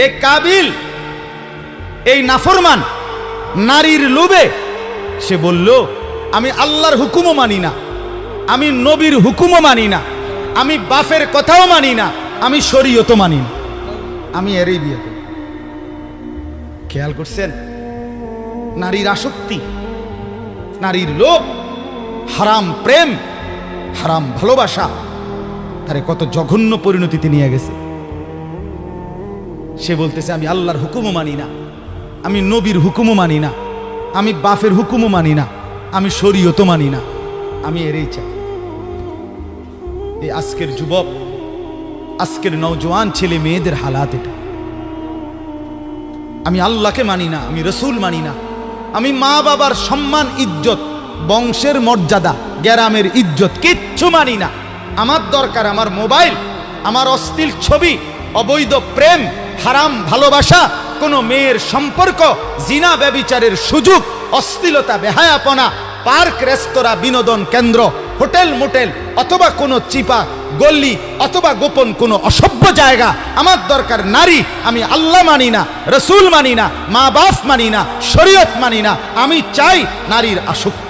এ কাবিল এই নাফরমান নারীর লোভে সে বলল, আমি আল্লাহর হুকুমও মানি না, আমি নবীর হুকুমও মানি না, আমি বাপের কথাও মানি না, আমি শরীয়তও মানি না, আমি এরই বিয়ে করি। খেয়াল করছেন? নারীর আসক্তি, নারীর লোভ, হারাম প্রেম, হারাম ভালোবাসা তারে কত জঘন্য পরিণতিতে নিয়ে গেছে। সে বলতেছে, আমি আল্লাহর হুকুমও মানি না, আমি নবীর হুকুমও মানি না, আমি বাপের হুকুমও মানি না, আমি শরীয়তও মানি না, আমি এরই চাই। এই আজকের যুবক, আজকের নওজোয়ান ছেলে মেয়েদের হালাত এটা। আমি আল্লাহকে মানি না, আমি রসুল মানি না, আমি মা বাবার সম্মান ইজ্জত, বংশের মর্যাদা, গ্রামের ইজ্জত কিচ্ছু মানি না। আমার দরকার আমার মোবাইল, আমার অশ্লীল ছবি, অবৈধ প্রেম, হারাম ভালোবাসা, কোনো মেয়ের সম্পর্ক, জিনা ব্যভিচারের সুযোগ, অশ্লীলতা, বেহায়াপনা, পার্ক, রেস্তোরাঁ, বিনোদন কেন্দ্র, হোটেল মোটেল, অথবা কোনো চিপা গল্লি, অথবা গোপন কোনো অসভ্য জায়গা। আমার দরকার নারী। আমি আল্লাহ মানি না, রসুল মানি না, মা বাপ মানি না, শরীয়ত মানি না, আমি চাই নারীর আসক্তি।